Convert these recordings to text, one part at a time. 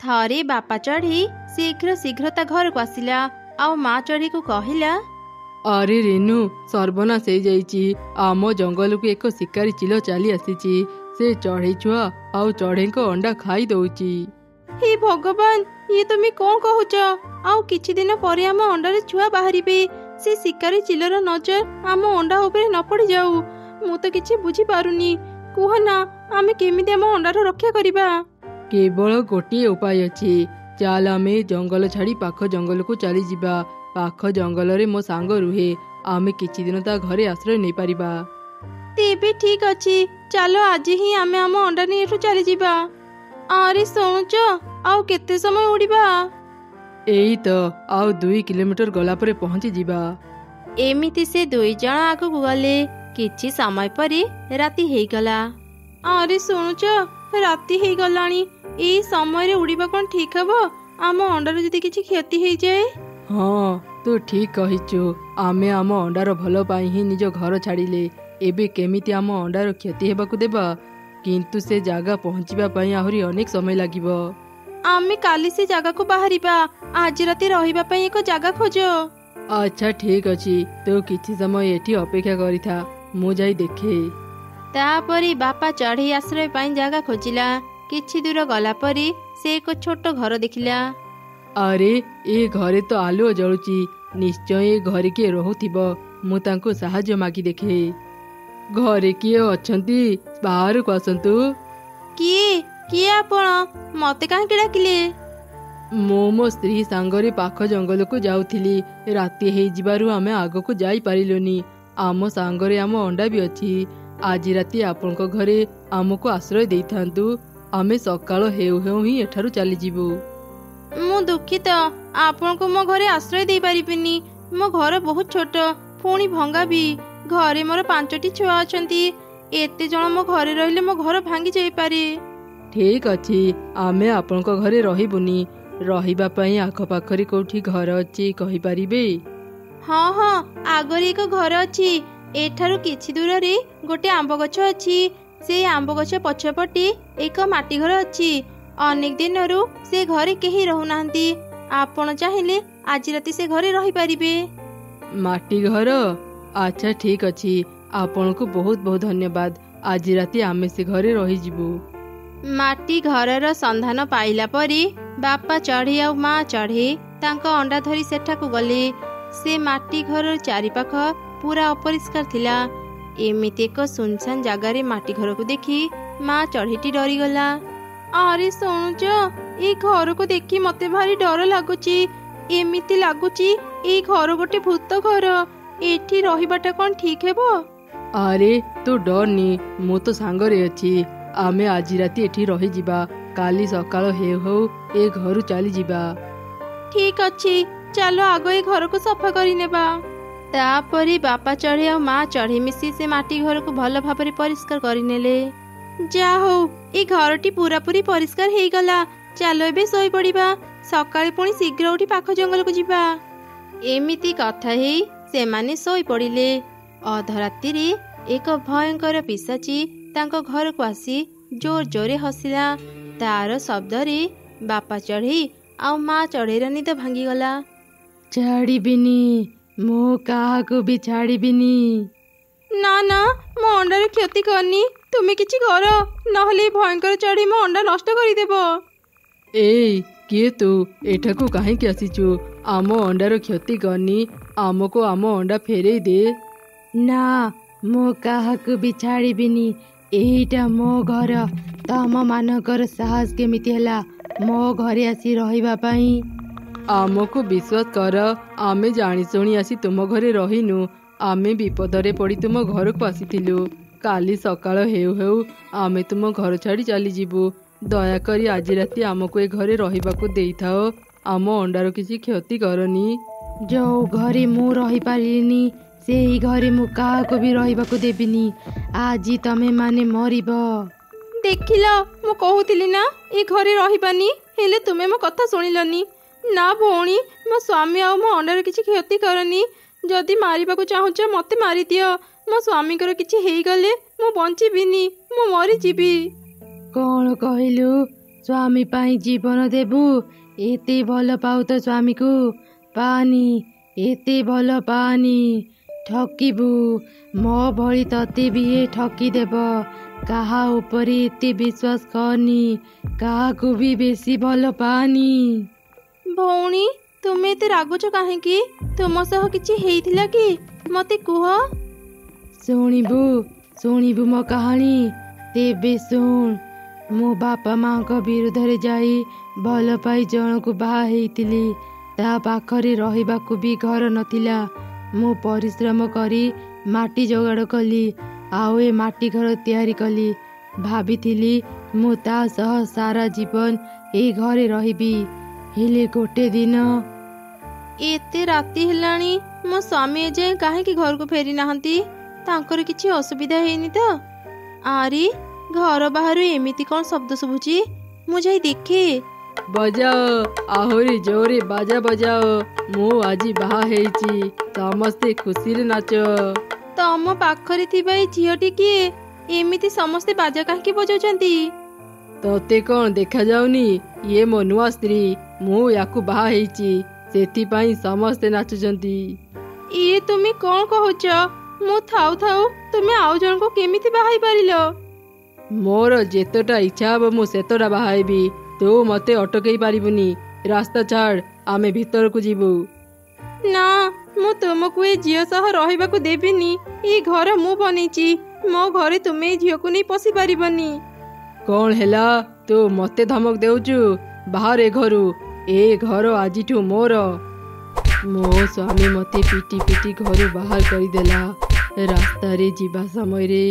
ଥରେ ବାପା ଚଢ଼େଇ ଶୀଘ୍ର ଶୀଘ୍ର ତା ଘରକୁ ଆସିଲା ଆଉ ମା ଚଢ଼େଇକୁ କହିଲା, ଆରେ ରେନୁ, ସର୍ବନାଶ ହେଇଯାଇଛି। ଆମ ଜଙ୍ଗଲକୁ ଏକ ଶିକାରୀ ଚିଲ ଚାଲି ଆସିଛି। ସେ ଚଢ଼େଇ ଛୁଆ ଆଉ ଚଢ଼େଇଙ୍କ ଅଣ୍ଡା ଖାଇ ଦଉଛି। ହେ ଭଗବାନ, ଇଏ ତୁମେ କଣ କହୁଛ? ଆଉ କିଛି ଦିନ ପରେ ଆମ ଅଣ୍ଡାରେ ଛୁଆ ବାହାରିବେ। ସେ ଶିକାରୀ ଚିଲର ନଜର ଆମ ଅଣ୍ଡା ଉପରେ ନ ପଡ଼ିଯାଉ। ମୁଁ ତ କିଛି ବୁଝିପାରୁନି। କୁହ ନା, ଆମେ କେମିତି ଆମ ଅଣ୍ଡାର ରକ୍ଷା କରିବା? କେବଳ ଗୋଟିଏ ଉପାୟ ଅଛି। ଚାଲ ଆମେ ଜଙ୍ଗଲ ଛାଡ଼ି ପାଖ ଜଙ୍ଗଲକୁ ଚାଲିଯିବା। ପାଖ ଜଙ୍ଗଲରେ ମୋ ସାଙ୍ଗ ରୁହେ। ଆମେ କିଛି ଦିନ ତା ଘରେ ଆଶ୍ରୟ ନେଇପାରିବା। ତେବେ ଠିକ ଅଛି, ଚାଲ ଆଜି ହିଁ ଆମେ ଆମ ଅଣ୍ଡା ନେଇ ଏଠୁ ଚାଲିଯିବା। ଆରେ ଶୁଣୁଛ, ଆଉ କେତେ ସମୟ ଉଡ଼ିବା? ଏଇ ତ ଆଉ 2 କିଲୋମିଟର ଗଲା ପରେ ପହଞ୍ଚିଯିବା। ଏମିତି ସେ 2 ଜଣ ଆଗକୁ ଗଲେ। କିଛି ସମୟ ପରେ ରାତି ହେଇଗଲା। ଆରେ ଶୁଣୁଛ, ରାତି ହେଇଗଲାଣି। ଏଇ ସମୟରେ ଉଡ଼ିବା କଣ ଠିକ ହବ? ଆମ ଅଣ୍ଡାର ଯଦି କିଛି କ୍ଷତି ହେଇଯାଏ? ହଁ, ତୁ ଠିକ କହିଛୁ। ଆମେ ଆମ ଅଣ୍ଡାର ଭଲ ପାଇଁ ହିଁ ନିଜ ଘର ଛାଡ଼ିଲେ। ଏବେ କେମିତି ଆମ ଅଣ୍ଡାର କ୍ଷତି ହେବାକୁ ଦେବା? କିନ୍ତୁ ସେ ଜାଗା ପହଞ୍ଚିବା ପାଇଁ ଆହୁରି ଅନେକ ସମୟ ଲାଗିବ। ଆମେ କାଲି ସେ ଜାଗାକୁ ବାହାରିବା। ଆଜି ରାତି ରହିବା ପାଇଁ ଏକ ଜାଗା ଖୋଜ। ଆଚ୍ଛା ଠିକ ଅଛି, ତୁ କିଛି ସମୟ ଏଠି ଅପେକ୍ଷା କରିଥା, ମୁଁ ଯାଇ ଦେଖେ। ତାପରେ ବାପା ଚଢ଼େଇ ଆଶ୍ରୟ ପାଇଁ ଜାଗା ଖୋଜିଲା। କିଛି ଦୂର ଗଲା ପରେ ସେ ଏକ ଛୋଟ ଘର ଦେଖିଲା। ଆରେ, ଏ ଘରେ ତ ଆଲୁଅ ଜଳୁଛି। ନିଶ୍ଚୟ ଏ ଘରେ କିଏ ରହୁଥିବ। ମୁଁ ତାଙ୍କୁ ସାହାଯ୍ୟ ମାଗି ଦେଖେ। ଘରେ କିଏ ଅଛନ୍ତି? ବାହାରକୁ ଆସନ୍ତୁ। କିଏ କିଏ ଆପଣ? ମତେ କାହିଁକି ଡାକିଲେ? ମୁଁ ମୋ ସ୍ତ୍ରୀ ସାଙ୍ଗରେ ପାଖ ଜଙ୍ଗଲକୁ ଯାଉଥିଲି। ରାତି ହେଇଯିବାରୁ ଆମେ ଆଗକୁ ଯାଇପାରିଲୁନି। ଆମ ସାଙ୍ଗରେ ଆମ ଅଣ୍ଡା ବି ଅଛି। ଆଜି ରାତି ଆପଣଙ୍କ ଘରେ ଆମକୁ ଆଶ୍ରୟ ଦେଇଥାନ୍ତୁ। ଆମେ ସକାଳ ହେଉ ହେଉ ହିଁ ଏଠାରୁ ଚାଲିଯିବୁ। ମୁଁ ଦୁଃଖିତ, ଆପଣଙ୍କୁ ମୋ ଘରେ ଆଶ୍ରୟ ଦେଇପାରିବିନି। ମୋ ଘର ବହୁତ ଛୋଟ, ପୁଣି ଭଙ୍ଗା ବି। ଘରେ ମୋର 5ଟି ଛୁଆ ଅଛନ୍ତି। ଏତେ ଜଣ ମୋ ଘରେ ରହିଲେ ମୋ ଘର ଭାଙ୍ଗି ଯାଇପାରେ। ଠିକ ଅଛି, ଆମେ ଆପଣଙ୍କ ଘରେ ରହିବୁନି। ରହିବା ପାଇଁ ଆଖପାଖରେ କୋଉଠି ଘର ଅଛି କହିପାରିବେ? ହଁ ହଁ, ଆଗରେ ଏକ ଘର ଅଛି। ଏଠାରୁ କିଛି ଦୂରରେ ଗୋଟେ ଆମ୍ବ ଗଛ ଅଛି। ସେଇ ଆମ୍ବ ଗଛ ପଛପଟେ ଏକ ମାଟି ଘର ଅଛି। ଅନେକ ଦିନରୁ ସେ ଘରେ କେହି ରହୁନାହାନ୍ତି। ଆପଣ ଚାହିଁଲେ ଆଜି ରାତି ସେ ଘରେ ରହିପାରିବେ। ମାଟି ଘର? ଆଚ୍ଛା ଠିକ ଅଛି, ଆପଣଙ୍କୁ ବହୁତ ବହୁତ ଧନ୍ୟବାଦ। ଆଜି ରାତି ଆମେ ସେ ଘରେ ରହିଯିବୁ। ମାଟି ଘରର ସନ୍ଧାନ ପାଇଲା ପରେ ବାପା ଚଢ଼େଇ ଆଉ ମା ଚଢ଼େଇ ତାଙ୍କ ଅଣ୍ଡା ଧରି ସେଠାକୁ ଗଲେ। ସେ ମାଟି ଘରର ଚାରିପାଖ ପୁରା ଅପରିଷ୍କାର ଥିଲା। ଏମିତି ଏକ ସୁନସାନ ଜାଗାରେ ମାଟି ଘରକୁ ଦେଖି ମା ଚଢ଼େଇଟି ଡରିଗଲା। ଆରେ ଶୁଣୁଛ, ଏଇ ଘରକୁ ଦେଖି ମତେ ଭାରି ଡର ଲାଗୁଛି। ଏମିତି ଲାଗୁଛି ଏଇ ଘର ଗୋଟେ ଭୂତ ଘର। ଏଠି ରହିବାଟା କଣ ଠିକ ହେବ? ଆରେ ତୁ ଡରନି, ମୁଁ ତ ସାଙ୍ଗରେ ଅଛି। ଆମେ ଆଜି ରାତି ଏଠି ରହିଯିବା। କାଲି ସକାଳ ହେଉ ହେଉ ଏ ଘରୁ ଚାଲିଯିବା। ଠିକ ଅଛି, ଚାଲ ଆଗ ଏ ଘରକୁ ସଫା କରିନେବା। ତାପରେ ବାପା ଚଢ଼େଇ ଆଉ ମା ଚଢ଼େଇ ମିଶି ସେ ମାଟି ଘରକୁ ଭଲ ଭାବରେ ପରିଷ୍କାର କରିନେଲେ। ଯା ହଉ, ଏ ଘରଟି ପୁରାପୁରି ପରିଷ୍କାର ହେଇଗଲା। ଚାଲ ଏବେ ଶୋଇପଡ଼ିବା। ସକାଳେ ପୁଣି ଶୀଘ୍ର ଉଠି ପାଖ ଜଙ୍ଗଲକୁ ଯିବା। ଏମିତି କଥା ହେଇ ସେମାନେ ଶୋଇପଡ଼ିଲେ। ଅଧରାତିରେ ଏକ ଭୟଙ୍କର ପିଶାଚି ତାଙ୍କ ଘରକୁ ଆସି ଜୋର ଜୋରେ ହସିଲା। ତାର ଶବ୍ଦରେ ବାପା ଚଢ଼େଇ ଆଉ ମା ଚଢ଼େଇର ନିଦ ଭାଙ୍ଗିଗଲା। ଛାଡ଼ିବିନି, ମୁଁ କାହାକୁ ବି ଛାଡ଼ିବିନି। ନା ନା, ମୋ ଅଣ୍ଡାର କ୍ଷତି କରନି। ତୁମେ କିଛି କର, ନହେଲେ ଭୟଙ୍କର ଚଢ଼େଇ ମୋ ଅଣ୍ଡା ନଷ୍ଟ କରିଦେବ। ଏଇ, କିଏ ତୁ? ଏଠାକୁ କାହିଁକି ଆସିଛୁ? ଆମ ଅଣ୍ଡାର କ୍ଷତି କରନି। ଆମକୁ ଆମ ଅଣ୍ଡା ଫେରେଇ ଦେ। ନା, ମୁଁ କାହାକୁ ବି ଛାଡ଼ିବିନି। ଏଇଟା ମୋ ଘର। ତମ ମାନଙ୍କର ସାହସ କେମିତି ହେଲା ମୋ ଘରେ ଆସି ରହିବା ପାଇଁ? ଆମକୁ ବିଶ୍ୱାସ କର, ଆମେ ଜାଣିଶୁଣି ଆସି ତୁମ ଘରେ ରହିନୁ। ଆମେ ବିପଦରେ ପଡ଼ି ତୁମ ଘରକୁ ଆସିଥିଲୁ। କାଲି ସକାଳ ହେଉ ହେଉ ଆମେ ତୁମ ଘର ଛାଡ଼ି ଚାଲିଯିବୁ। ଦୟାକରି ଆଜି ରାତି ଆମକୁ ଏ ଘରେ ରହିବାକୁ ଦେଇଥାଅ। ଆମ ଅଣ୍ଡାର କିଛି କ୍ଷତି କରନି। ଯୋଉ ଘରେ ମୁଁ ରହିପାରିଲିନି, ସେଇ ଘରେ ମୁଁ କାହାକୁ ବି ରହିବାକୁ ଦେବିନି। ଆଜି ତମେ ମାନେ ମରିବ। ଦେଖିଲ, ମୁଁ କହୁଥିଲି ନା ଏ ଘରେ ରହିବାନି, ହେଲେ ତୁମେ ମୋ କଥା ଶୁଣିଲନି। ନା ଭଉଣୀ, ମୋ ସ୍ୱାମୀ ଆଉ ମୋ ଅଣ୍ଡାର କିଛି କ୍ଷତି କରନି। ଯଦି ମାରିବାକୁ ଚାହୁଁଛ ମତେ ମାରିଦିଅ। ମୋ ସ୍ୱାମୀଙ୍କର କିଛି ହେଇଗଲେ ମୁଁ ବଞ୍ଚିବିନି, ମୁଁ ମରିଯିବି। କଣ କହିଲୁ? ସ୍ୱାମୀ ପାଇଁ ଜୀବନ ଦେବୁ। ଏତେ ଭଲ ପାଉ ତ ସ୍ୱାମୀକୁ, ପାନି, ଏତେ ଭଲ ପାନି। ଠକିବୁ, ମୋ ଭଳି ତତେ ବି ଏ ଠକିଦେବ। କାହା ଉପରେ ଏତେ ବିଶ୍ୱାସ କରନି, କାହାକୁ ବି ବେଶୀ ଭଲ ପାନି। ଭଉଣୀ, ତୁମେ ଏତେ ରାଗୁଛ କାହିଁକି? ତୁମ ସହ କିଛି ହେଇଥିଲା କି? ମତେ କୁହ। ଶୁଣିବୁ ମୋ କାହାଣୀ? ତେବେ ଶୁଣ। ମୋ ବାପା ମାଙ୍କ ବିରୁଦ୍ଧରେ ଯାଇ ଭଲ ପାଇ ଜଣକୁ ବାହା ହେଇଥିଲି। ତା ପାଖରେ ରହିବାକୁ ବି ଘର ନଥିଲା। ମୁଁ ପରିଶ୍ରମ କରି ମାଟି ଯୋଗାଡ଼ କଲି, ଆଉ ଏ ମାଟି ଘର ତିଆରି କଲି। ଭାବିଥିଲି ମୁଁ ତା ସହ ସାରା ଜୀବନ ଏଇ ଘରେ ରହିବି। ହେଲେ ଗୋଟେ ଦିନ। ଏତେ ରାତି ହେଲାଣି, ମୋ ସ୍ୱାମୀ ଏଯାଏଁ କାହିଁକି ଘରକୁ ଫେରି ନାହାନ୍ତି? ତାଙ୍କର କିଛି ଅସୁବିଧା ହେଇନି ତ? ଆରେ, ଘର ବାହାରୁ ଏମିତି କ'ଣ ଶବ୍ଦ ଶୁଭୁଛି? ମୁଁ ଯାଇ ଦେଖେ। ବଜାଅ, ଆହୁରି ଜୋରେ ବାଜା ବଜାଅ। ମୁଁ ଆଜି ବାହା ହେଇଛି, ସମସ୍ତେ ଖୁସିରେ ନାଚ। ତମ ପାଖରେ ଥିବା ଏଇ ଝିଅଟି କିଏ? ଏମିତି ସମସ୍ତେ ବାଜା କାହିଁକି ବଜାଉଛନ୍ତି? ତତେ କ'ଣ ଦେଖାଯାଉନି? ଇଏ ମୋ ନୂଆ ସ୍ତ୍ରୀ। ମୁଁ ୟାକୁ ବାହା ହେଇଛି, ସେଥିପାଇଁ ସମସ୍ତେ ନାଚୁଛନ୍ତି। ଇଏ ତୁମେ କ'ଣ କହୁଛ? ମୁଁ ଥାଉ ଥାଉ ତୁମେ ଆଉ ଜଣଙ୍କୁ କେମିତି ବାହା ହେଇପାରିଲ? ମୋର ଯେତେଟା ଇଚ୍ଛା ହବ ମୁଁ ସେତେଟା ବାହା ହେବି। ତୁ ମତେ ଅଟକେଇ ପାରିବୁନି। ରାସ୍ତା ଛାଡ଼, ଆମେ ଭିତରକୁ ଯିବୁ। ନା, ମୁଁ ତୁମକୁ ଏ ଝିଅ ସହ ରହିବାକୁ ଦେବିନି। ଏ ଘର ମୁଁ ବନେଇଛି। ମୋ ଘରେ ତୁମେ ଏ ଝିଅକୁ ନେଇ ପଶି ପାରିବନି। କ'ଣ ହେଲା? ତୁ ମତେ ଧମକ ଦେଉଛୁ? ବାହାରେ ଘରୁ। ଏ ଘର ଆଜିଠୁ ମୋର। ମୋ ସ୍ୱାମୀ ମତେ ପିଟି ପିଟି ଘରୁ ବାହାର କରିଦେଲା। ରାସ୍ତାରେ ଯିବା ସମୟରେ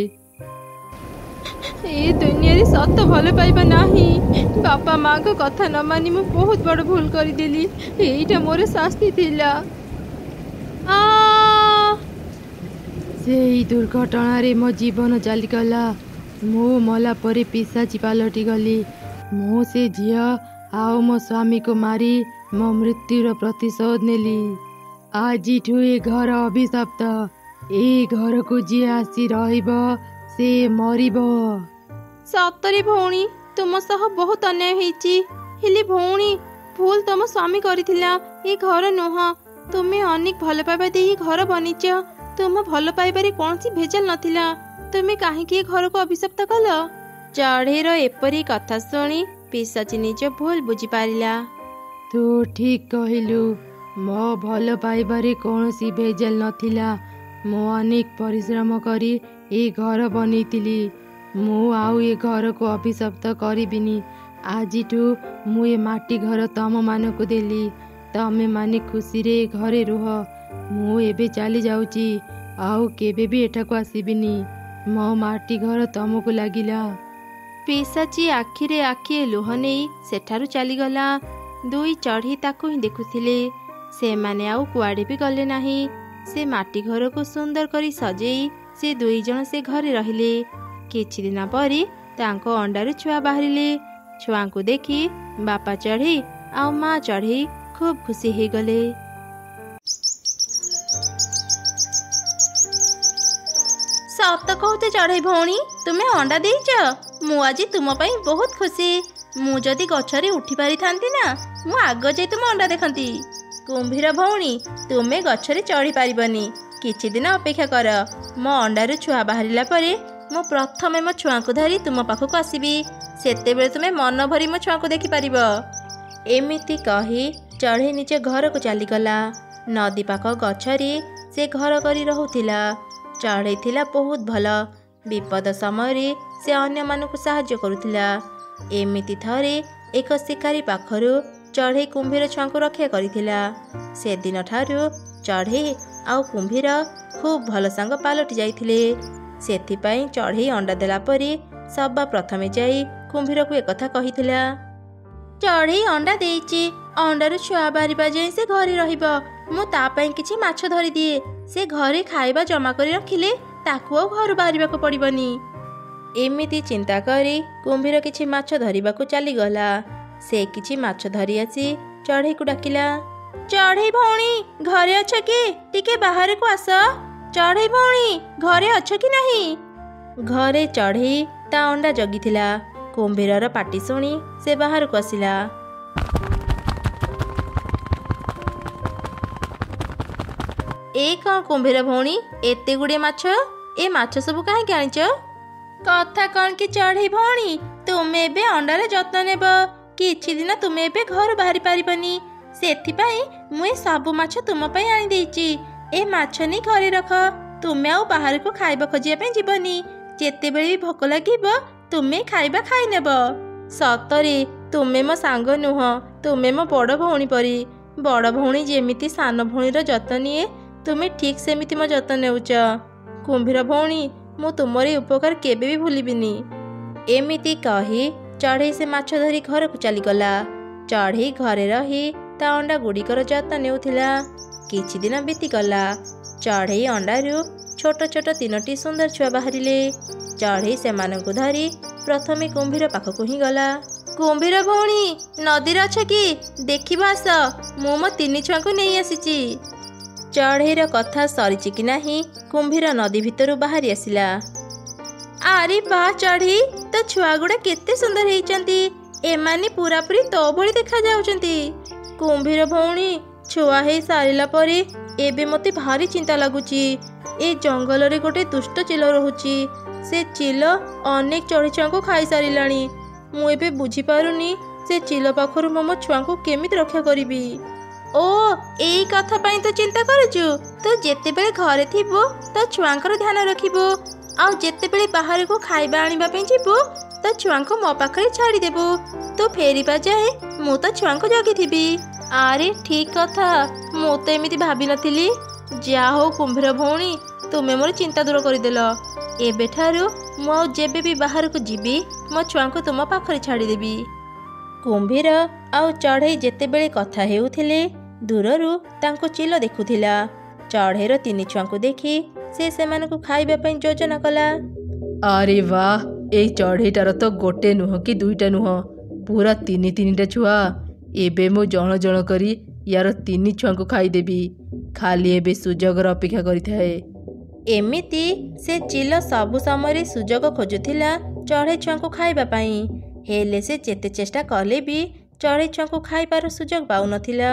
ଏ ଦୁନିଆରେ ସତ ଭଲ ପାଇବା ନାହିଁ। ବାପା ମାଙ୍କ କଥା ନ ମାନି ମୁଁ ବହୁତ ବଡ଼ ଭୁଲ କରିଦେଲି। ଏଇଟା ମୋର ଶାସ୍ତି ଥିଲା। ସେଇ ଦୁର୍ଘଟଣାରେ ମୋ ଜୀବନ ଚାଲିଗଲା। ମୁଁ ମଲା ପରେ ପିଶାଚି ପାଲଟି ଗଲି। ମୁଁ ସେ ଝିଅ ଆଉ ମୋ ସ୍ୱାମୀକୁ ମାରି ମୋ ମୃତ୍ୟୁର ପ୍ରତିଶୋଧ ନେଲି। ଆଜିଠୁ ଏ ଘର ଅଭିଶପ୍ତ। ଏ ଘରକୁ ଯିଏ ଆସି ରହିବ ସେ ମରିବ। ସତରେ ଭଉଣୀ, ତୁମ ସହ ବହୁତ ଅନ୍ୟାୟ ହେଇଛି। ହେଲେ ଭଉଣୀ, ଭୁଲ ତମ ସ୍ୱାମୀ କରିଥିଲା, ଏ ଘର ନୁହଁ। ତୁମେ ଅନେକ ଭଲ ପାଇବା ଦେଇ ଘର ବନିଛ। ତୁମ ଭଲ ପାଇବାରେ କୌଣସି ଭେଜାଲ ନଥିଲା। ତୁମେ କାହିଁକି ଏ ଘରକୁ ଅଭିଶପ୍ତ କଲ? ଚଢ଼େଇର ଏପରି କଥା ଶୁଣି ପିଶାଚି ନିଜ ଭୁଲ ବୁଝିପାରିଲା। ତୁ ଠିକ୍ କହିଲୁ। ମୋ ଭଲ ପାଇବାରେ କୌଣସି ଭେଜାଲ ନଥିଲା। ମୁଁ ଅନେକ ପରିଶ୍ରମ କରି ଏ ଘର ବନେଇଥିଲି। ମୁଁ ଆଉ ଏ ଘରକୁ ଅଭିଶପ୍ତ କରିବିନି। ଆଜିଠୁ ମୁଁ ଏ ମାଟି ଘର ତମମାନଙ୍କୁ ଦେଲି। ତମେମାନେ ଖୁସିରେ ଏ ଘରେ ରୁହ। ମୁଁ ଏବେ ଚାଲି ଯାଉଛି, ଆଉ କେବେ ବି ଏଠାକୁ ଆସିବିନି। ମୋ ମାଟି ଘର ତମକୁ ଲାଗିଲା। ପିଶାଚି ଆଖିରେ ଆଖିଏ ଲୁହ ନେଇ ସେଠାରୁ ଚାଲିଗଲା। ଦୁଇ ଚଢ଼େଇ ତାକୁ ହିଁ ଦେଖୁଥିଲେ। ସେମାନେ ଆଉ କୁଆଡ଼େ ବି ଗଲେ ନାହିଁ। ସେ ମାଟି ଘରକୁ ସୁନ୍ଦର କରି ସଜେଇ ସେ ଦୁଇ ଜଣ ସେ ଘରେ ରହିଲେ। କିଛି ଦିନ ପରେ ତାଙ୍କ ଅଣ୍ଡାରୁ ଛୁଆ ବାହାରିଲେ। ଛୁଆଙ୍କୁ ଦେଖି ବାପା ଚଢ଼େଇ ଆଉ ମା ଚଢ଼େଇ ଖୁବ୍ ଖୁସି ହେଇଗଲେ। ସତ କହୁଛ ଚଢ଼େଇ ଭଉଣୀ, ତୁମେ ଅଣ୍ଡା ଦେଇଛ। ମୁଁ ଆଜି ତୁମ ପାଇଁ ବହୁତ ଖୁସି। ମୁଁ ଯଦି ଗଛରେ ଉଠି ପାରିଥାନ୍ତି ନା, ମୁଁ ଆଗ ଯାଇ ତୁମ ଅଣ୍ଡା ଦେଖନ୍ତି। କୁମ୍ଭୀର ଭଉଣୀ, ତୁମେ ଗଛରେ ଚଢ଼ି ପାରିବନି। କିଛି ଦିନ ଅପେକ୍ଷା କର। ମୋ ଅଣ୍ଡାରୁ ଛୁଆ ବାହାରିଲା ପରେ ମୁଁ ପ୍ରଥମେ ମୋ ଛୁଆଙ୍କୁ ଧରି ତୁମ ପାଖକୁ ଆସିବି। ସେତେବେଳେ ତୁମେ ମନ ଭରି ମୋ ଛୁଆଙ୍କୁ ଦେଖିପାରିବ। ଏମିତି କହି ଚଢ଼େଇ ନିଜ ଘରକୁ ଚାଲିଗଲା। ନଦୀ ପାଖ ଗଛରେ ସେ ଘର କରି ରହୁଥିଲା। ଚଢ଼େଇ ଥିଲା ବହୁତ ଭଲ। ବିପଦ ସମୟରେ ସେ ଅନ୍ୟମାନଙ୍କୁ ସାହାଯ୍ୟ କରୁଥିଲା। ଏମିତି ଥରେ ଏକ ଶିକାରୀ ପାଖରୁ ଚଢ଼େଇ କୁମ୍ଭୀର ଛୁଆଙ୍କୁ ରକ୍ଷା କରିଥିଲା। ସେଦିନ ଠାରୁ ଚଢ଼େଇ ଆଉ କୁମ୍ଭୀର ଖୁବ୍ ଭଲ ସାଙ୍ଗ ପାଲଟି ଯାଇଥିଲେ। ସେଥିପାଇଁ ଚଢ଼େଇ ଅଣ୍ଡା ଦେଲା ପରେ ସବା ପ୍ରଥମେ ଯାଇ କୁମ୍ଭୀରକୁ ଏକଥା କହିଥିଲା। ଚଢ଼େଇ ଅଣ୍ଡା ଦେଇଛି, ଅଣ୍ଡାରୁ ଛୁଆ ବାହାରିବା ଯାଏଁ ସେ ଘରେ ରହିବ। ମୁଁ ତା ପାଇଁ କିଛି ମାଛ ଧରିଦିଏ। ସେ ଘରେ ଖାଇବା ଜମା କରି ରଖିଲେ ତାକୁ ଆଉ ଘରୁ ବାହାରିବାକୁ ପଡ଼ିବନି। ଏମିତି ଚିନ୍ତା କରି କୁମ୍ଭୀର କିଛି ମାଛ ଧରିବାକୁ ଚାଲିଗଲା। ସେ କିଛି ମାଛ ଧରି ଆସି ଚଢ଼େଇକୁ ଡାକିଲା। ଚଢ଼େଇ ଭଉଣୀ, ଘରେ ଅଛ କି? ଟିକେ ବାହାରକୁ ଆସ। ଚଢ଼େଇ ଭଉଣୀ, ଘରେ ଅଛ କି ନାହିଁ? ଘରେ ଚଢ଼େଇ ତା ଅଣ୍ଡା ଜଗିଥିଲା। କୁମ୍ଭୀରର ପାଟି ଶୁଣି ସେ ବାହାରକୁ ଆସିଲା। ଏ କ'ଣ କୁମ୍ଭୀର ଭଉଣୀ, ଏତେ ଗୁଡ଼ିଏ ମାଛ? ଏ ମାଛ ସବୁ କାହିଁକି ଆଣିଛ? କଥା କ'ଣ କି ଚଢ଼େଇ ଭଉଣୀ, ତୁମେ ଏବେ ଅଣ୍ଡାର ଯତ୍ନ ନେବ। କିଛି ଦିନ ତୁମେ ଏବେ ଘରୁ ବାହାରି ପାରିବନି, ସେଥିପାଇଁ ମୁଁ ଏ ସବୁ ମାଛ ତୁମ ପାଇଁ ଆଣିଦେଇଛି। ଏ ମାଛ ନେଇ ଘରେ ରଖ, ତୁମେ ଆଉ ବାହାରକୁ ଖାଇବା ଖୋଜିବା ପାଇଁ ଯିବନି। ଯେତେବେଳେ ବି ଭୋକ ଲାଗିବ ତୁମେ ଖାଇବା ଖାଇନେବ। ସତରେ ତୁମେ ମୋ ସାଙ୍ଗ ନୁହଁ, ତୁମେ ମୋ ବଡ଼ ଭଉଣୀ ପରି। ବଡ଼ ଭଉଣୀ ଯେମିତି ସାନ ଭଉଣୀର ଯତ୍ନ ନିଏ, ତୁମେ ଠିକ୍ ସେମିତି ମୋ ଯତ୍ନ ନେଉଛ। କୁମ୍ଭୀର ଭଉଣୀ, ମୁଁ ତୁମର ଏ ଉପକାର କେବେ ବି ଭୁଲିବିନି। ଏମିତି କହି ଚଢ଼େଇ ସେ ମାଛ ଧରି ଘରକୁ ଚାଲିଗଲା। ଚଢ଼େଇ ଘରେ ରହି ତା ଅଣ୍ଡା ଗୁଡ଼ିକର ଯତ୍ନ ନେଉଥିଲା। କିଛି ଦିନ ବିତିଗଲା। ଚଢ଼େଇ ଅଣ୍ଡାରୁ ଛୋଟ ଛୋଟ 3ଟି ସୁନ୍ଦର ଛୁଆ ବାହାରିଲେ। ଚଢ଼େଇ ସେମାନଙ୍କୁ ଧରି ପ୍ରଥମେ କୁମ୍ଭୀର ପାଖକୁ ହିଁ ଗଲା। କୁମ୍ଭୀର ଭଉଣୀ, ନଦୀରେ ଅଛ କି? ଦେଖିବ ଆସ, ମୁଁ ମୋ 3 ଛୁଆଙ୍କୁ ନେଇ ଆସିଛି। ଚଢ଼େଇର କଥା ସରିଛି କି ନାହିଁ, କୁମ୍ଭୀର ନଦୀ ଭିତରୁ ବାହାରି ଆସିଲା। ଆରେ ବା ଚଢ଼େଇ, ତୋ ଛୁଆଗୁଡ଼ା କେତେ ସୁନ୍ଦର ହେଇଛନ୍ତି। ଏମାନେ ପୁରାପୁରି ତୋ ଭଳି ଦେଖାଯାଉଛନ୍ତି। କୁମ୍ଭୀର ଭଉଣୀ, ଛୁଆ ହେଇ ସାରିଲା ପରେ ଏବେ ମୋତେ ଭାରି ଚିନ୍ତା ଲାଗୁଛି। ଏ ଜଙ୍ଗଲରେ ଗୋଟେ ଦୁଷ୍ଟ ଚିଲ ରହୁଛି। ସେ ଚିଲ ଅନେକ ଚଢ଼େଇ ଛୁଆଙ୍କୁ ଖାଇସାରିଲାଣି। ମୁଁ ଏବେ ବୁଝିପାରୁନି ସେ ଚିଲ ପାଖରୁ ମୁଁ ମୋ ଛୁଆଙ୍କୁ କେମିତି ରକ୍ଷା କରିବି। ଓ, ଏଇ କଥା ପାଇଁ ତୁ ଚିନ୍ତା କରୁଛୁ? ତୁ ଯେତେବେଳେ ଘରେ ଥିବୁ ତୋ ଛୁଆଙ୍କର ଧ୍ୟାନ ରଖିବୁ, ଆଉ ଯେତେବେଳେ ବାହାରକୁ ଖାଇବା ଆଣିବା ପାଇଁ ଯିବୁ ତୋ ଛୁଆଙ୍କୁ ମୋ ପାଖରେ ଛାଡ଼ିଦେବୁ। ତୁ ଫେରିବା ଯାଏ ମୁଁ ତୋ ଛୁଆଙ୍କୁ ଜଗିଥିବି। ଆରେ ଠିକ୍ କଥା, ମୁଁ ତ ଏମିତି ଭାବିନଥିଲି। ଯାହା ହଉ କୁମ୍ଭୀର ଭଉଣୀ, ତୁମେ ମୋର ଚିନ୍ତା ଦୂର କରିଦେଲ। ଏବେଠାରୁ ମୁଁ ଆଉ ଯେବେ ବି ବାହାରକୁ ଯିବି ମୋ ଛୁଆଙ୍କୁ ତୁମ ପାଖରେ ଛାଡ଼ିଦେବି। କୁମ୍ଭୀର ଆଉ ଚଢ଼େଇ ଯେତେବେଳେ କଥା ହେଉଥିଲେ, ଦୂରରୁ ତାଙ୍କୁ ଚିଲ ଦେଖୁଥିଲା। ଚଢ଼େଇର 3 ଛୁଆଙ୍କୁ ଦେଖି ସେ ସେମାନଙ୍କୁ ଖାଇବା ପାଇଁ ଯୋଜନା କଲା। ଆରେ ବାଃ, ଏଇ ଚଢ଼େଇଟାର ତ ଗୋଟେ ନୁହଁ କି 2ଟା ନୁହଁ, ପୁରା 3ଟା ଛୁଆ। ଏବେ ମୁଁ ଜଣ ଜଣ କରି ୟାର 3 ଛୁଆଙ୍କୁ ଖାଇଦେବି। ଖାଲି ଏବେ ସୁଯୋଗର ଅପେକ୍ଷା କରିଥାଏ। ଏମିତି ସେ ଚିଲ ସବୁ ସମୟରେ ସୁଯୋଗ ଖୋଜୁଥିଲା ଚଢ଼େଇ ଛୁଆଙ୍କୁ ଖାଇବା ପାଇଁ। ହେଲେ ସେ ଯେତେ ଚେଷ୍ଟା କଲେ ବି ଚଢ଼େଇ ଛୁଆଙ୍କୁ ଖାଇବାର ସୁଯୋଗ ପାଉନଥିଲା।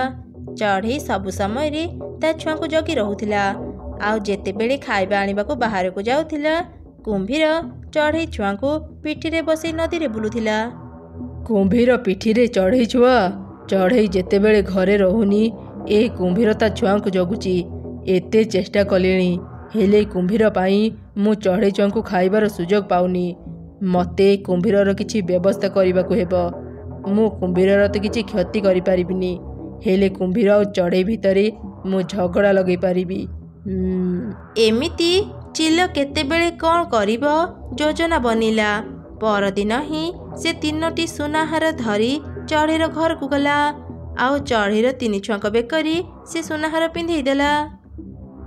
ଚଢ଼େଇ ସବୁ ସମୟରେ ତା ଛୁଆଙ୍କୁ ଜଗି ରହୁଥିଲା। ଆଉ ଯେତେବେଳେ ଖାଇବା ଆଣିବାକୁ ବାହାରକୁ ଯାଉଥିଲା, କୁମ୍ଭୀର ଚଢ଼େଇ ଛୁଆଙ୍କୁ ପିଠିରେ ବସେଇ ନଦୀରେ ବୁଲୁଥିଲା। କୁମ୍ଭୀର ପିଠିରେ ଚଢ଼େଇ ଛୁଆ? ଚଢ଼େଇ ଯେତେବେଳେ ଘରେ ରହୁନି, ଏ କୁମ୍ଭୀର ତା ଛୁଆଙ୍କୁ ଜଗୁଛି। ଏତେ ଚେଷ୍ଟା କଲେଣି, ହେଲେ କୁମ୍ଭୀର ପାଇଁ ମୁଁ ଚଢ଼େଇ ଛୁଆଙ୍କୁ ଖାଇବାର ସୁଯୋଗ ପାଉନି। ମୋତେ କୁମ୍ଭୀରର କିଛି ବ୍ୟବସ୍ଥା କରିବାକୁ ହେବ। ମୁଁ କୁମ୍ଭୀରର ତ କିଛି କ୍ଷତି କରିପାରିବିନି, ହେଲେ କୁମ୍ଭୀର ଆଉ ଚଢ଼େଇ ଭିତରେ ମୁଁ ଝଗଡ଼ା ଲଗାଇ ପାରିବି। ଏମିତି ଚିଲ କେତେବେଳେ କ'ଣ କରିବ ଯୋଜନା ବନିଲା। ପରଦିନ ହିଁ ସେ 3ଟି ସୁନାହାର ଧରି ଚଢ଼େଇର ଘରକୁ ଗଲା। ଆଉ ଚଢ଼େଇର 3 ଛୁଆଙ୍କ ବେକରେ ସେ ସୁନାହାର ପିନ୍ଧେଇ ଦେଲା।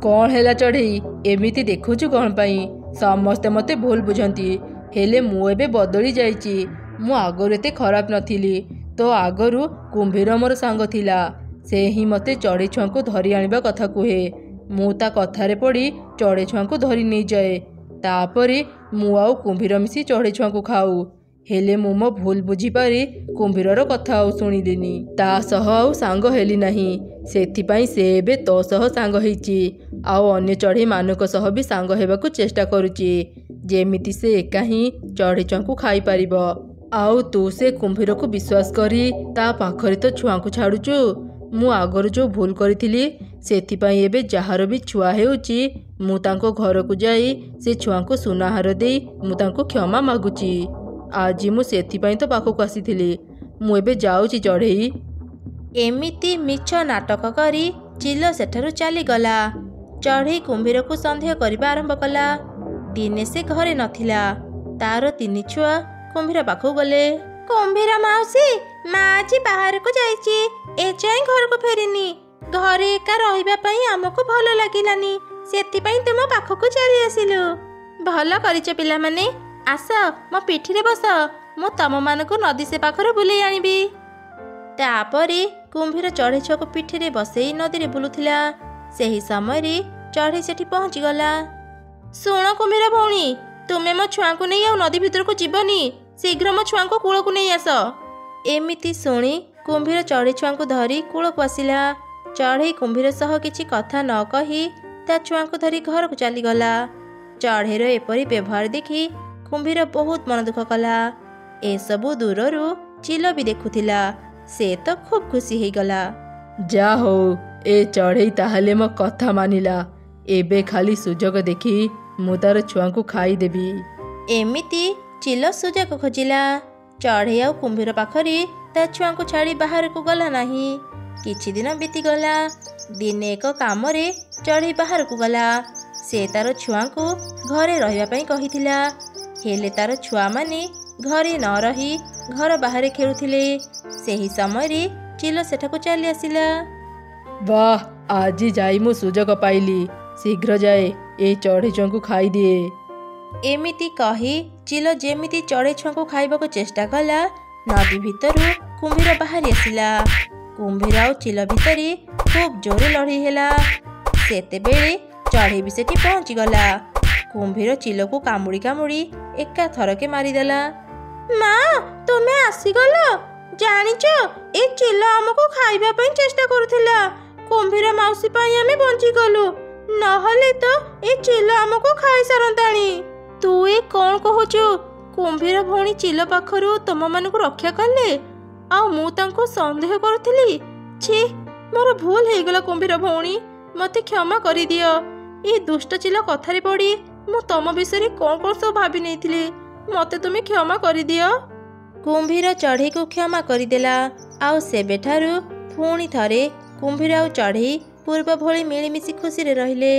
କ'ଣ ହେଲା ଚଢ଼େଇ, ଏମିତି ଦେଖୁଛୁ କ'ଣ ପାଇଁ? ସମସ୍ତେ ମୋତେ ଭୁଲ ବୁଝନ୍ତି, ହେଲେ ମୁଁ ଏବେ ବଦଳି ଯାଇଛି। ମୁଁ ଆଗରୁ ଏତେ ଖରାପ ନଥିଲି। ତ ଆଗରୁ କୁମ୍ଭୀର ମୋର ସାଙ୍ଗ ଥିଲା। ସେ ହିଁ ମୋତେ ଚଢ଼େଇ ଛୁଆଙ୍କୁ ଧରି ଆଣିବା କଥା କୁହେ। ମୁଁ ତା କଥାରେ ପଡ଼ି ଚଢ଼େଇ ଛୁଆଙ୍କୁ ଧରି ନେଇଯାଏ। ତାପରେ ମୁଁ ଆଉ କୁମ୍ଭୀର ମିଶି ଚଢ଼େଇ ଛୁଆଙ୍କୁ ଖାଉ। ହେଲେ ମୁଁ ମୋ ଭୁଲ ବୁଝିପାରି କୁମ୍ଭୀରର କଥା ଆଉ ଶୁଣିଲିନି। ତା ସହ ଆଉ ସାଙ୍ଗ ହେଲି ନାହିଁ। ସେଥିପାଇଁ ସେ ଏବେ ତୋ ସହ ସାଙ୍ଗ ହେଇଛି, ଆଉ ଅନ୍ୟ ଚଢ଼େଇମାନଙ୍କ ସହ ବି ସାଙ୍ଗ ହେବାକୁ ଚେଷ୍ଟା କରୁଛି, ଯେମିତି ସେ ଏକା ହିଁ ଚଢ଼େଇ ଛୁଆଙ୍କୁ ଖାଇପାରିବ। ଆଉ ତୁ ସେ କୁମ୍ଭୀରକୁ ବିଶ୍ୱାସ କରି ତା ପାଖରେ ତ ଛୁଆଙ୍କୁ ଛାଡ଼ୁଛୁ। ମୁଁ ଆଗରୁ ଯେଉଁ ଭୁଲ କରିଥିଲି, ସେଥିପାଇଁ ଏବେ ଯାହାର ବି ଛୁଆ ହେଉଛି ମୁଁ ତାଙ୍କ ଘରକୁ ଯାଇ ସେ ଛୁଆଙ୍କୁ ସୁନାହାର ଦେଇ ମୁଁ ତାଙ୍କୁ କ୍ଷମା ମାଗୁଛି। ଆଜି ମୁଁ ସେଥିପାଇଁ ତ ପାଖକୁ ଆସିଥିଲି। ମୁଁ ଏବେ ଯାଉଛି ଚଢ଼େଇ। ଏମିତି ମିଛ ନାଟକ କରି ଚିଲ ସେଠାରୁ ଚାଲିଗଲା। ଚଢ଼େଇ କୁମ୍ଭୀରକୁ ସନ୍ଦେହ କରିବା ଆରମ୍ଭ କଲା। ଦିନେ ସେ ଘରେ ନଥିଲା। ତାର 3 ଛୁଆ କୁମ୍ଭୀର ପାଖକୁ ଗଲେ। କୁମ୍ଭୀର ମାଉସୀ, ମା ଆଜି ବାହାରକୁ ଯାଇଛି, ଏଯାଏଁ ଘରକୁ ଫେରିନି। ଘରେ ଏକା ରହିବା ପାଇଁ ଆମକୁ ଭଲ ଲାଗିଲାନି, ସେଥିପାଇଁ ତୁମ ପାଖକୁ ଚାଲି ଆସିଲୁ। ଭଲ କରିଛ ପିଲାମାନେ, ଆସ ମୋ ପିଠିରେ ବସ, ମୁଁ ତମମାନଙ୍କୁ ନଦୀ ସେ ପାଖରୁ ବୁଲେଇ ଆଣିବି। ତାପରେ କୁମ୍ଭୀର ଚଢ଼େଇ ଛୁଆକୁ ପିଠିରେ ବସେଇ ନଦୀରେ ବୁଲୁଥିଲା। ସେହି ସମୟରେ ଚଢ଼େଇ ସେଠି ପହଞ୍ଚିଗଲା। ଶୁଣ କୁମ୍ଭୀର ଭଉଣୀ, ତୁମେ ମୋ ଛୁଆଙ୍କୁ ନେଇ ଆଉ ନଦୀ ଭିତରକୁ ଯିବନି। ଶୀଘ୍ର ମୋ ଛୁଆଙ୍କୁ କୂଳକୁ ନେଇ ଆସ। ଏମିତି ଶୁଣି କୁମ୍ଭୀର ଚଢ଼େଇ ଛୁଆଙ୍କୁ ଧରି କୂଳକୁ ଆସିଲା। ଚଢ଼େଇ କୁମ୍ଭୀର ସହ କିଛି କଥା ନ କହି ତା ଛୁଆଙ୍କୁ ଧରି ଘରକୁ ଚାଲିଗଲା। ଚଢ଼େଇର ଏପରି ବ୍ୟବହାର ଦେଖି କୁମ୍ଭୀର ବହୁତ ମନ ଦୁଃଖ କଲା। ଏସବୁ ଦୂରରୁ ଚିଲ ବି ଦେଖୁଥିଲା। ସେ ତ ଖୁବ୍ ଖୁସି ହେଇଗଲା। ଯା ହଉ, ଏ ଚଢ଼େଇ ତାହେଲେ ମୋ କଥା ମାନିଲା। ଏବେ ଖାଲି ସୁଯୋଗ ଦେଖି ମୁଁ ତାର ଛୁଆଙ୍କୁ ଖାଇଦେବି। ଏମିତି ଚିଲ ସୁଯୋଗ ଖୋଜିଲା। ଚଢ଼େଇ ଆଉ କୁମ୍ଭୀର ପାଖରେ ତା ଛୁଆଙ୍କୁ ଛାଡ଼ି ବାହାରକୁ ଗଲା ନାହିଁ। କିଛି ଦିନ ବିତିଗଲା। ଦିନେ ଏକ କାମରେ ଚଢ଼େଇ ବାହାରକୁ ଗଲା। ସେ ତାର ଛୁଆଙ୍କୁ ଘରେ ରହିବା ପାଇଁ କହିଥିଲା। ହେଲେ ତାର ଛୁଆମାନେ ଘରେ ନ ରହି ଘର ବାହାରେ ଖେଳୁଥିଲେ। ସେହି ସମୟରେ ଚିଲ ସେଠାକୁ ଚାଲି ଆସିଲା। ବାଃ, ଆଜି ଯାଇ ମୁଁ ସୁଯୋଗ ପାଇଲି। ଶୀଘ୍ର ଯାଏ ଏଇ ଚଢ଼େଇ ଛୁଆଙ୍କୁ ଖାଇଦିଏ। ଏମିତି କହି ଚିଲ ଯେମିତି ଚଢ଼େଇ ଛୁଆଙ୍କୁ ଖାଇବାକୁ ଚେଷ୍ଟା କଲା, ନଦୀ ଭିତରୁ କୁମ୍ଭୀର ବାହାରି ଆସିଲା। କୁମ୍ଭୀର ଆଉ ଚିଲ ଭିତରେ ଖୁବ୍ ଜୋରେ ଲଢ଼େଇ ହେଲା। ସେତେବେଳେ ଚଢ଼େଇ ବି ସେଠି ପହଞ୍ଚିଗଲା। କୁମ୍ଭୀର ଚିଲକୁ କାମୁଡ଼ି କାମୁଡ଼ି ଏକାଥରକେ ମାରିଦେଲା। ମା, ତୁମେ ଆସିଗଲ? ଜାଣିଛ, ଏ ଚିଲ ଆମକୁ ଖାଇବା ପାଇଁ ଚେଷ୍ଟା କରୁଥିଲା। କୁମ୍ଭୀର ମାଉସୀ ପାଇଁ ଆମେ ବଞ୍ଚିଗଲୁ, ନହେଲେ ତ ଏ ଚିଲ ଆମକୁ ଖାଇସାରନ୍ତାଣି। ତୁ ଏ କ'ଣ କହୁଛୁ? କୁମ୍ଭୀର ଭଉଣୀ ଚିଲ ପାଖରୁ ତୁମମାନଙ୍କୁ ରକ୍ଷା କଲେ, ଆଉ ମୁଁ ତାଙ୍କୁ ସନ୍ଦେହ କରୁଥିଲି। ଛି, ମୋର ଭୁଲ ହେଇଗଲା କୁମ୍ଭୀର ଭଉଣୀ, ମୋତେ କ୍ଷମା କରିଦିଅ। ଏ ଦୁଷ୍ଟ ଚିଲ କଥାରେ ପଡ଼ି ମୁଁ ତମ ବିଷୟରେ କ'ଣ କ'ଣ ସବୁ ଭାବି ନେଇଥିଲି। ମୋତେ ତୁମେ କ୍ଷମା କରିଦିଅ। କୁମ୍ଭୀର ଚଢ଼େଇକୁ କ୍ଷମା କରିଦେଲା। ଆଉ ସେବେଠାରୁ ପୁଣି ଥରେ କୁମ୍ଭୀର ଆଉ ଚଢ଼େଇ ପୂର୍ବ ଭଳି ମିଳିମିଶି ଖୁସିରେ ରହିଲେ।